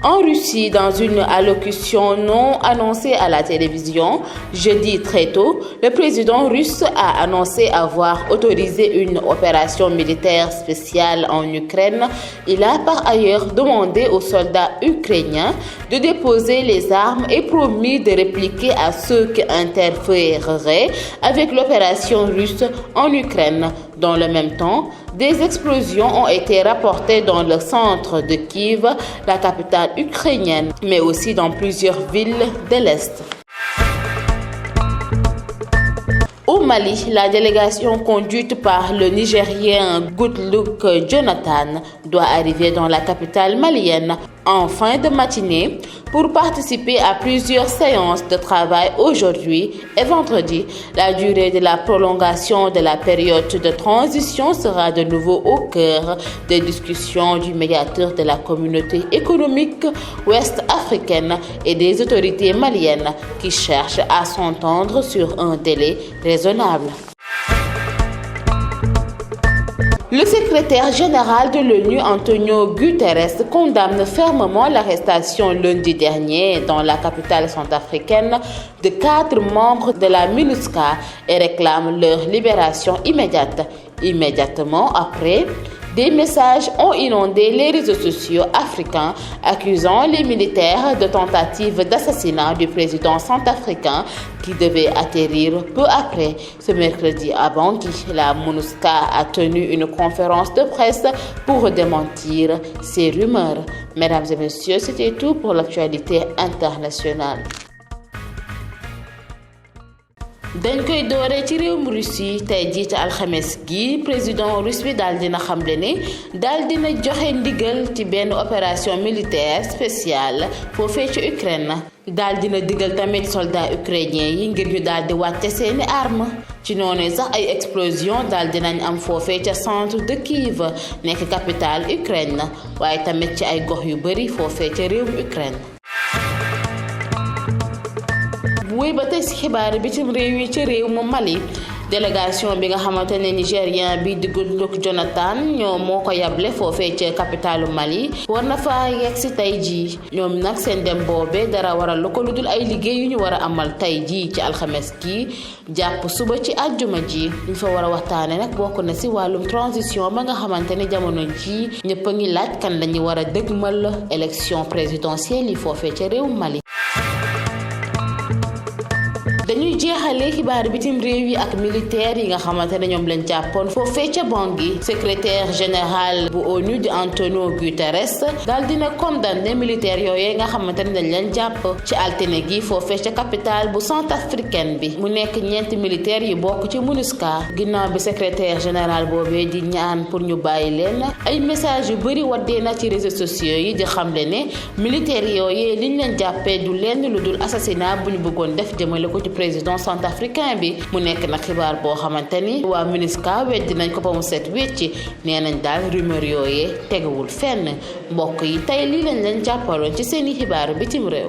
En Russie, dans une allocution non annoncée à la télévision, jeudi très tôt, le président russe a annoncé avoir autorisé une opération militaire spéciale en Ukraine. Il a par ailleurs demandé aux soldats ukrainiens de déposer les armes et promis de répliquer à ceux qui interféreraient avec l'opération russe en Ukraine. Dans le même temps, des explosions ont été rapportées dans le centre de Kiev, la capitale ukrainienne, mais aussi dans plusieurs villes de l'Est. Au Mali, la délégation conduite par le Nigérien Goodluck Jonathan doit arriver dans la capitale malienne en fin de matinée pour participer à plusieurs séances de travail aujourd'hui et vendredi. La durée de la prolongation de la période de transition sera de nouveau au cœur des discussions du médiateur de la communauté économique ouest-africaine et des autorités maliennes qui cherchent à s'entendre sur un délai raisonnable. Le secrétaire général de l'ONU, Antonio Guterres, condamne fermement l'arrestation lundi dernier dans la capitale centrafricaine de 4 membres de la MINUSCA et réclame leur libération immédiate. Immédiatement après, des messages ont inondé les réseaux sociaux africains accusant les militaires de tentatives d'assassinat du président centrafricain qui devait atterrir peu après. Ce mercredi à Bangui, la MINUSCA a tenu une conférence de presse pour démentir ces rumeurs. Mesdames et messieurs, c'était tout pour l'actualité internationale. dañ koy dooree ci réewum Russie tey jii ci alxames gi président russe bi daal dina xamle ne daal dina joxe ndigal ci benn opération militaire spéciale foofee ci Ukraine daal dina digal tamit soldats ukrainiens yi ngir ñu daal di wàcce seeni armes ci noonu sax ay explosion daal dinañ am foofee ca centre de Kiev nekk capitale Ukraine waaye tamit ci ay gox yu bari foofee ca réewum Ukraine. Wéy ba tey si xibaar bitim réew yi ci réew mu Mali délégation bi nga xamante ne nigérien bi di Goodluck Jonathan ñoom moo ko yable foofee ca capitalu Mali war na fa yegg si tey jii ñoom nag seen dem boobee dara waral lu ko lu dul ay liggéey yu ñu war a amal tey jii ci alxames gi jàpp suba ci àjjuma ji ñu fa war a waxtaane nag bokk na si wàllum transition ba nga xamante ne jamono ji ñëpp a ngi laaj kan lañu war a dëgmal élection présidentielle yi foofee ca réew Mali. dañuy jeexalee xibaar bitim réew yi ak militaire yi nga xamante ne ñoom lañ jàppoon foofee ca Bangui secrétaire général bu ONU di Antonio Guterres daal dina condamné militaire yooyee nga xamante ne dañ leen jàpp ci altine gi foofee ca capitale bu centrafricaine bi mu nekk ñeenti militaire yi bokk ci MINUSCA ginnaaw bi secrétaire général boobee di ñaan pour ñu bàyyi leen ay message yu bëri waddee na ci réseaux sociaux yi di xamle ne militaire yooyee liñ leen jàppee du lenn lu dul assassinat bu ñu bëggoon def jëmale ko ci président centrafricain bi mu nekk nag xibaar boo xamante ni waa MINUSCA weddi nañ ko ba mu set wecci nee nañ daal rumeur yooyee teguwul fenn mbokk yi tey lii lañ leen jàppaloon ci seeni xibaaru bitim réew.